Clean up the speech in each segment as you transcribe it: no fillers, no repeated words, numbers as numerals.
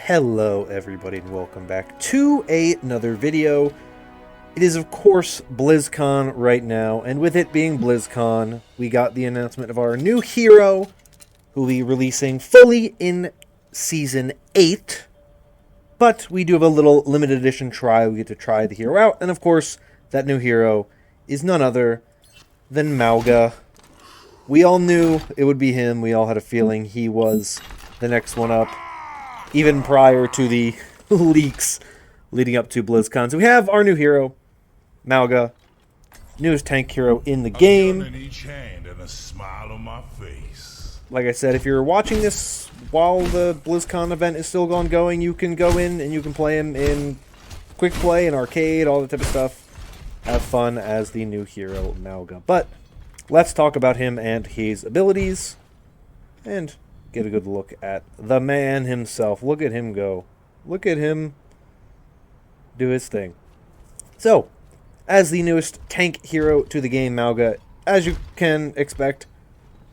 Hello everybody and welcome back to another video. It is of course BlizzCon right now, and with it being BlizzCon, we got the announcement of our new hero who will be releasing fully in Season 8. But we do have a little limited edition trial. We get to try the hero out, and of course that new hero is none other than Mauga. We all knew it would be him. We all had a feeling he was the next one up, even prior to the leaks leading up to BlizzCon. So we have our new hero, Mauga, newest tank hero in the game. In each hand and a smile on my face. Like I said, if you're watching this while the BlizzCon event is still ongoing, you can go in and you can play him in quick play and arcade, all that type of stuff. Have fun as the new hero, Mauga. But let's talk about him and his abilities and get a good look at the man himself. Look at him go. Look at him do his thing. So, as the newest tank hero to the game, Mauga, as you can expect,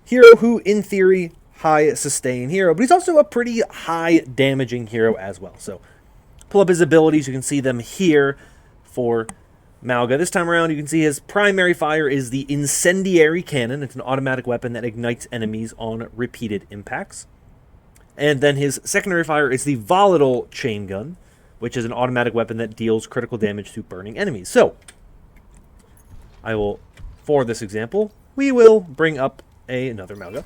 hero who, in theory, high sustain hero, but he's also a pretty high damaging hero as well. So, pull up his abilities. You can see them here for Mauga. This time around, you can see his primary fire is the Incendiary Cannon. It's an automatic weapon that ignites enemies on repeated impacts. And then his secondary fire is the Volatile Chain Gun, which is an automatic weapon that deals critical damage to burning enemies. So, for this example, we will bring up another Mauga.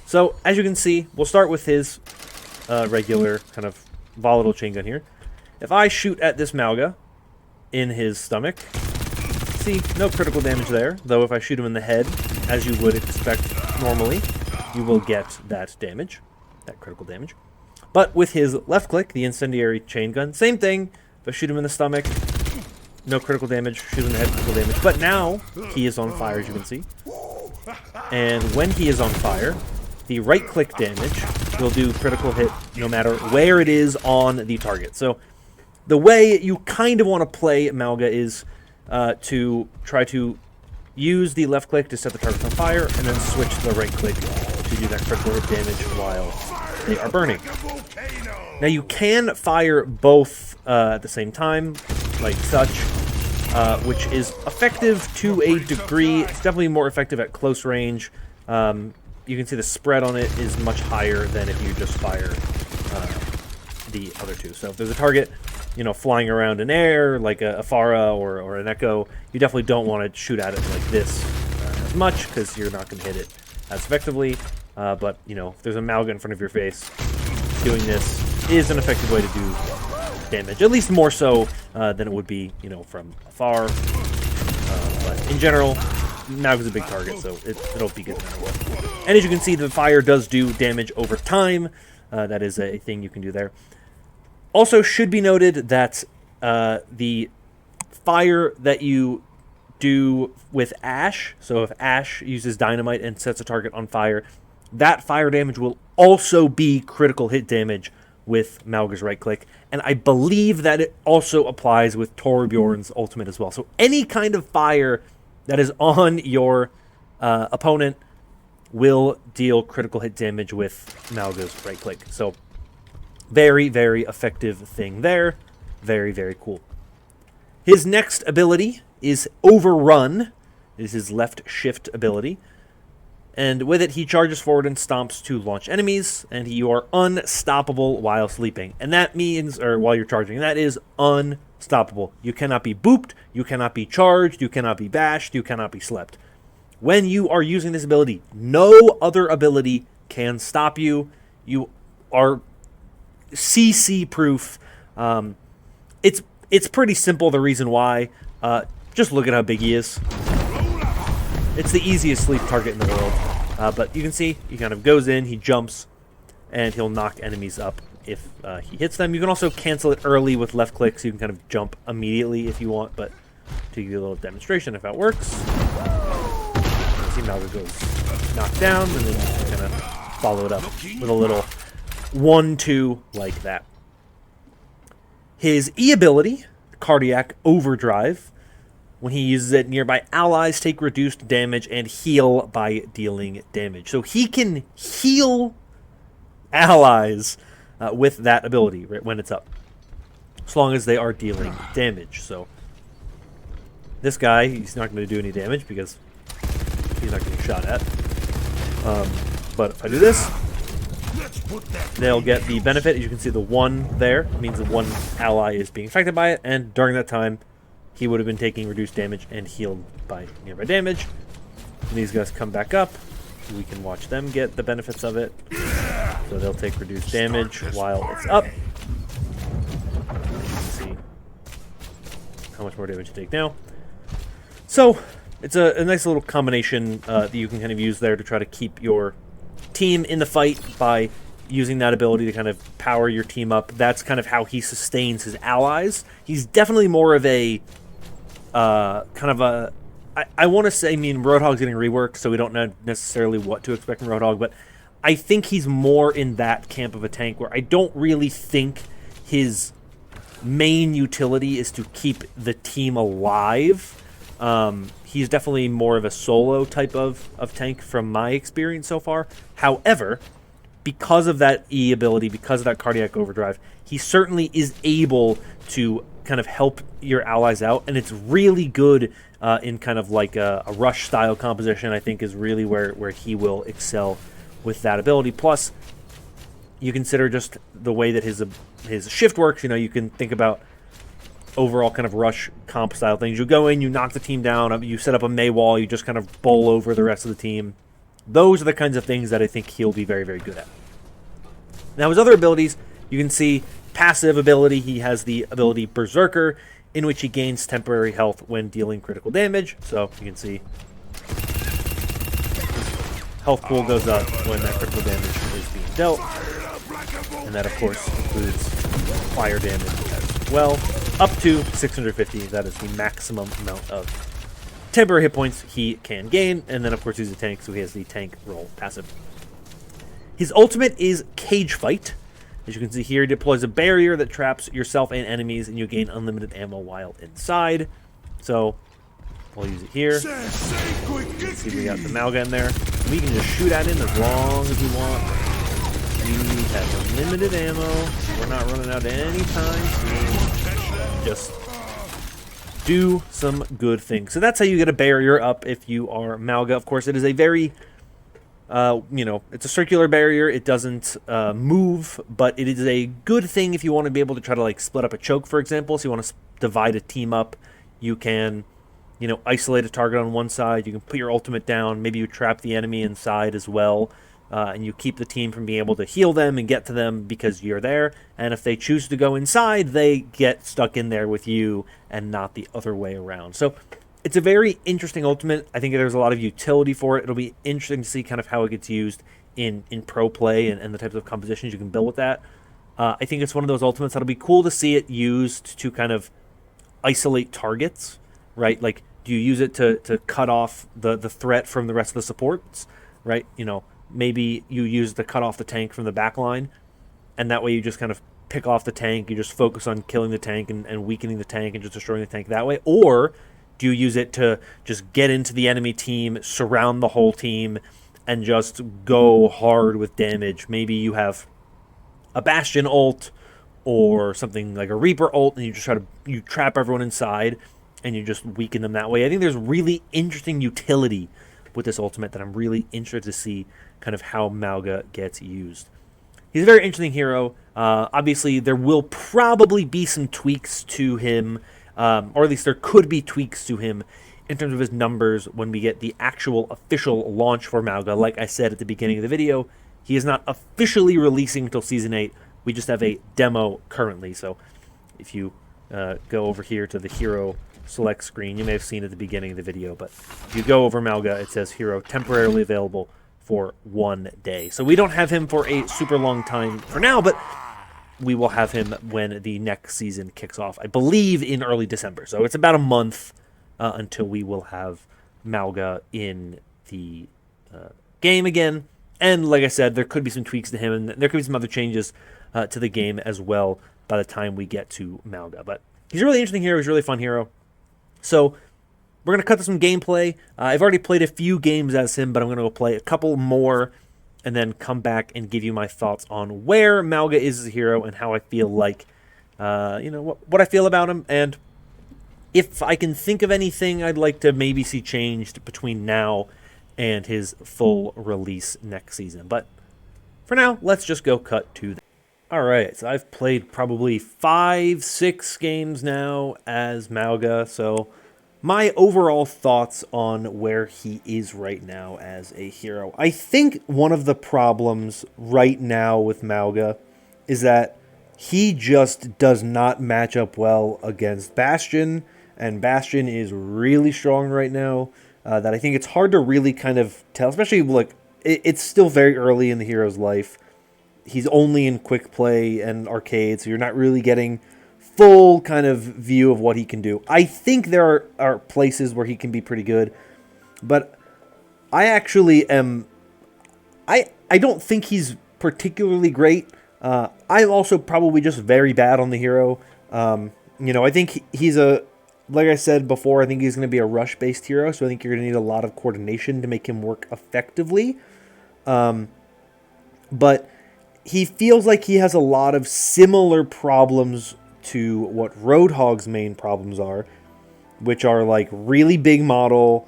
So, as you can see, we'll start with his regular kind of Volatile Chain Gun here. If I shoot at this Mauga in his stomach, see, no critical damage there, though if I shoot him in the head, as you would expect normally, you will get that damage, that critical damage. But with his left click, the Incendiary Chain Gun, same thing. If I shoot him in the stomach, no critical damage, shoot him in the head, critical damage. But now, he is on fire, as you can see. And when he is on fire, the right click damage will do critical hit no matter where it is on the target. So, the way you kind of want to play Mauga is to try to use the left click to set the target on fire, and then switch to the right click to do that critical hit damage while they are burning. Now you can fire both at the same time, like such, which is effective to a degree. It's definitely more effective at close range. You can see the spread on it is much higher than if you just fire the other two. So if there's a target, flying around in air, like a Pharah or an Echo, you definitely don't want to shoot at it like this as much, because you're not going to hit it as effectively. But, if there's a Mauga in front of your face, doing this is an effective way to do damage. At least more so than it would be, from afar. But in general, Mauga's a big target, so it'll be good no matter what. And as you can see, the fire does do damage over time. That is a thing you can do there. Also, should be noted that the fire that you do with Ash, so if Ash uses dynamite and sets a target on fire, that fire damage will also be critical hit damage with Mauga's right click. And I believe that it also applies with Torbjorn's ultimate as well. So any kind of fire that is on your opponent will deal critical hit damage with Mauga's right click. So very, very effective thing there. Very, very cool. His next ability is Overrun. It is his left shift ability. And with it, he charges forward and stomps to launch enemies, and you are unstoppable while sleeping. And that means, or while you're charging, that is unstoppable. You cannot be booped, you cannot be charged, you cannot be bashed, you cannot be slept. When you are using this ability, no other ability can stop you. You are CC proof. It's pretty simple, the reason why. Just look at how big he is. It's the easiest sleep target in the world. But you can see, he kind of goes in, he jumps, and he'll knock enemies up if he hits them. You can also cancel it early with left click, so you can kind of jump immediately if you want, but to give you a little demonstration of how it works. See, Mauga goes knocked down, and then you can kind of follow it up with a little 1-2 like that. His E ability, Cardiac Overdrive. When he uses it, nearby allies take reduced damage and heal by dealing damage. So he can heal allies with that ability right, when it's up, as long as they are dealing damage. So this guy, he's not going to do any damage because he's not getting shot at. But if I do this, they'll get the benefit. As you can see, the 1 there means the 1 ally is being affected by it, and during that time, he would have been taking reduced damage and healed by nearby damage. When these guys come back up, we can watch them get the benefits of it. So they'll take reduced damage while it's up. You can see how much more damage you take now. So it's a nice little combination that you can kind of use there to try to keep your team in the fight by using that ability to kind of power your team up. That's kind of how he sustains his allies. He's definitely more of a kind of a... I want to say, I mean, Roadhog's getting reworked, so we don't know necessarily what to expect from Roadhog, but I think he's more in that camp of a tank where I don't really think his main utility is to keep the team alive. He's definitely more of a solo type of tank from my experience so far. However, because of that E ability, because of that cardiac overdrive, he certainly is able to kind of help your allies out, and it's really good in kind of like a rush style composition. I think is really where he will excel with that ability. Plus, you consider just the way that his shift works. You know, you can think about overall kind of rush comp style things. You go in, you knock the team down, you set up a May wall, you just kind of bowl over the rest of the team. Those are the kinds of things that I think he'll be very, very good at. Now, his other abilities, you can see passive ability. He has the ability Berserker, in which he gains temporary health when dealing critical damage. So you can see health pool goes up when that critical damage is being dealt. And that, of course, includes fire damage as well. Up to 650. That is the maximum amount of temporary hit points he can gain. And then, of course, he's a tank, so he has the tank roll passive. His ultimate is Cage Fight. As you can see here, he deploys a barrier that traps yourself and enemies, and you gain unlimited ammo while inside. So, we'll use it here. You can see we got the Mauga in there. We can just shoot at him as long as we want. We have unlimited ammo. We're not running out any time soon. Just do some good things. So that's how you get a barrier up if you are Mauga. Of course, it is a very... it's a circular barrier. It doesn't move, but it is a good thing if you want to be able to try to like split up a choke, for example. So you want to divide a team up. You can, isolate a target on one side. You can put your ultimate down. Maybe you trap the enemy inside as well, and you keep the team from being able to heal them and get to them because you're there. And if they choose to go inside, they get stuck in there with you and not the other way around. So it's a very interesting ultimate. I think there's a lot of utility for it. It'll be interesting to see kind of how it gets used in pro play and the types of compositions you can build with that. I think it's one of those ultimates that'll be cool to see it used to kind of isolate targets, right? Like, do you use it to cut off the threat from the rest of the supports, right? Maybe you use it to cut off the tank from the back line, and that way you just kind of pick off the tank. You just focus on killing the tank and weakening the tank and just destroying the tank that way. Or do you use it to just get into the enemy team, surround the whole team, and just go hard with damage? Maybe you have a Bastion ult or something like a Reaper ult, and you just you trap everyone inside, and you just weaken them that way. I think there's really interesting utility with this ultimate that I'm really interested to see kind of how Mauga gets used. He's a very interesting hero. Obviously, there will probably be some tweaks to him, or at least there could be tweaks to him in terms of his numbers when we get the actual official launch for Mauga. Like I said at the beginning of the video, he is not officially releasing until Season 8. We just have a demo currently. So if you go over here to the hero select screen, you may have seen at the beginning of the video, but if you go over Mauga, it says hero temporarily available for 1 day. So we don't have him for a super long time for now, but we will have him when the next season kicks off, I believe in early December. So it's about a month until we will have Mauga in the game again. And like I said, there could be some tweaks to him, and there could be some other changes to the game as well by the time we get to Mauga. But he's a really interesting hero. He's a really fun hero. So we're going to cut to some gameplay. I've already played a few games as him, but I'm going to go play a couple more and then come back and give you my thoughts on where Mauga is as a hero and how I feel like, what I feel about him, and if I can think of anything I'd like to maybe see changed between now and his full release next season. But for now, let's just go cut to that. Alright, so I've played probably 5-6 games now as Mauga, so my overall thoughts on where he is right now as a hero. I think one of the problems right now with Mauga is that he just does not match up well against Bastion, and Bastion is really strong right now, that I think it's hard to really kind of tell, especially, like, it's still very early in the hero's life. He's only in quick play and arcade, so you're not really getting full kind of view of what he can do. I think there are places where he can be pretty good, but I actually am... I don't think he's particularly great. I'm also probably just very bad on the hero. I think he's like I said before, I think he's going to be a rush-based hero, so I think you're going to need a lot of coordination to make him work effectively. But he feels like he has a lot of similar problems to what Roadhog's main problems are, which are like really big model,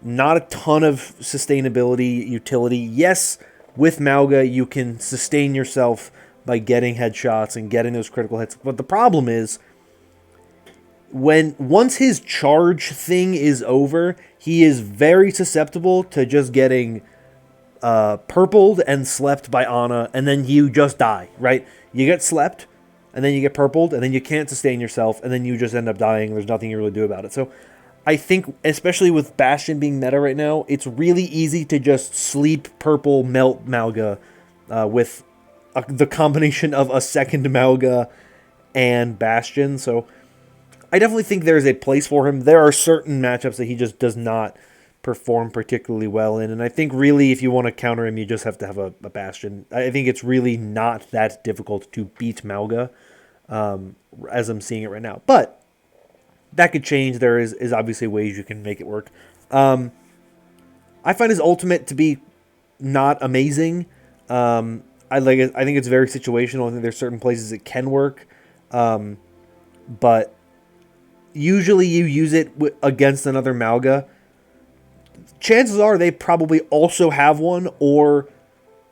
not a ton of sustainability, utility. Yes, with Mauga, you can sustain yourself by getting headshots and getting those critical hits, but the problem is, once his charge thing is over, he is very susceptible to just getting purpled and slept by Ana, and then you just die, right? You get slept, and then you get purpled, and then you can't sustain yourself, and then you just end up dying. There's nothing you really do about it. So I think, especially with Bastion being meta right now, it's really easy to just sleep, purple, melt Mauga with the combination of a second Mauga and Bastion. So I definitely think there's a place for him. There are certain matchups that he just does not perform particularly well in, and I think really if you want to counter him, you just have to have a Bastion. I think it's really not that difficult to beat Mauga, as I'm seeing it right now. But that could change. There is obviously ways you can make it work. I find his ultimate to be not amazing. I think it's very situational. I think there's certain places it can work, but usually you use it against another Mauga. Chances are they probably also have one, or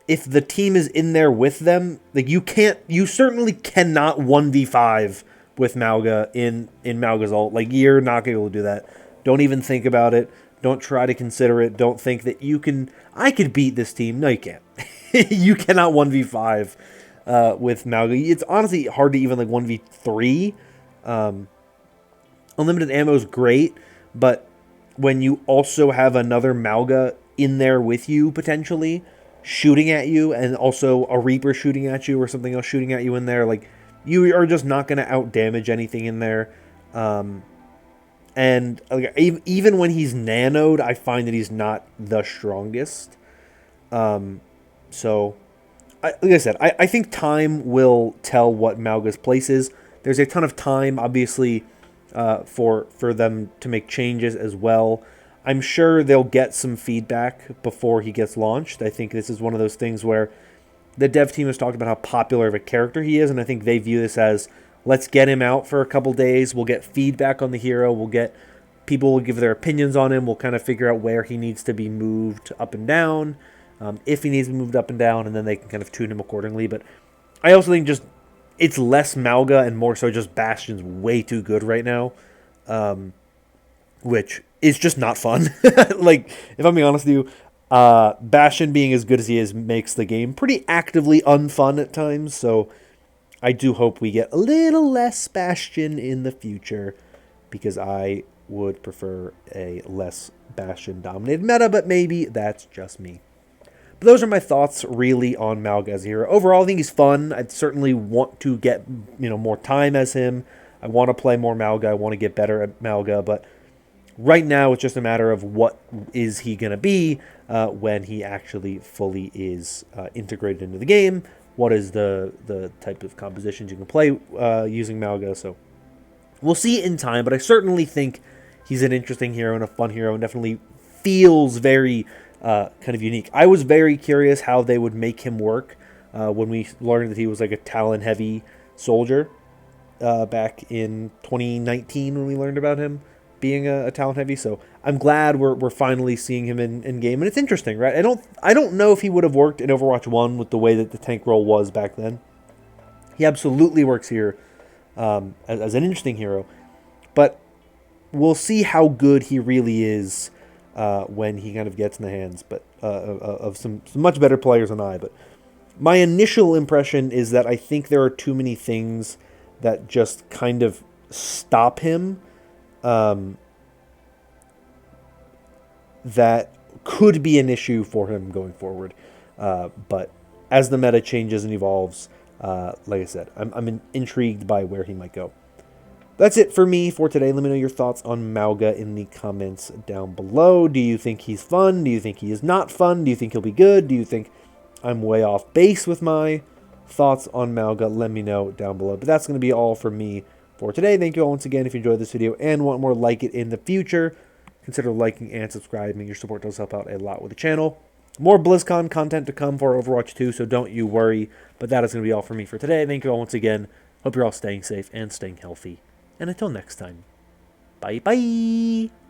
if the team is in there with them, like you certainly cannot 1v5 with Mauga in Mauga's ult. Like, you're not going to be able to do that. Don't even think about it. Don't try to consider it. Don't think that I could beat this team. No, you can't. You cannot 1v5 with Mauga. It's honestly hard to even 1v3. Unlimited ammo is great, but when you also have another Mauga in there with you, potentially, shooting at you, and also a Reaper shooting at you, or something else shooting at you in there, you are just not going to out-damage anything in there. And even when he's nanoed, I find that he's not the strongest. So, like I said, I think time will tell what Mauga's place is. There's a ton of time, obviously, for them to make changes as well. I'm sure they'll get some feedback before he gets launched. I think this is one of those things where the dev team has talked about how popular of a character he is, and I think they view this as, let's get him out for a couple days, we'll get feedback on the hero, people will give their opinions on him, we'll kind of figure out where he needs to be moved up and down, if he needs to be moved up and down, and then they can kind of tune him accordingly. But I also think just it's less Mauga and more so just Bastion's way too good right now, which is just not fun. If I'm being honest with you, Bastion being as good as he is makes the game pretty actively unfun at times, so I do hope we get a little less Bastion in the future, because I would prefer a less Bastion-dominated meta, but maybe that's just me. But those are my thoughts, really, on Mauga as a hero. Overall, I think he's fun. I'd certainly want to get more time as him. I want to play more Mauga. I want to get better at Mauga, but right now it's just a matter of what is he going to be when he actually fully is integrated into the game. What is the type of compositions you can play using Mauga. So we'll see in time, but I certainly think he's an interesting hero and a fun hero, and definitely feels very kind of unique. I was very curious how they would make him work when we learned that he was like a talent-heavy soldier back in 2019 when we learned about him being a talent-heavy. So I'm glad we're finally seeing him in game, and it's interesting, right? I don't know if he would have worked in Overwatch 1 with the way that the tank role was back then. He absolutely works here as an interesting hero, but we'll see how good he really is when he kind of gets in the hands of some much better players than I. But my initial impression is that I think there are too many things that just kind of stop him that could be an issue for him going forward. But as the meta changes and evolves, like I said, I'm intrigued by where he might go. That's it for me for today. Let me know your thoughts on Mauga in the comments down below. Do you think he's fun? Do you think he is not fun? Do you think he'll be good? Do you think I'm way off base with my thoughts on Mauga? Let me know down below. But that's going to be all for me for today. Thank you all once again. If you enjoyed this video and want more like it in the future, consider liking and subscribing. Your support does help out a lot with the channel. More BlizzCon content to come for Overwatch 2, so don't you worry. But that is going to be all for me for today. Thank you all once again. Hope you're all staying safe and staying healthy. And until next time, bye-bye.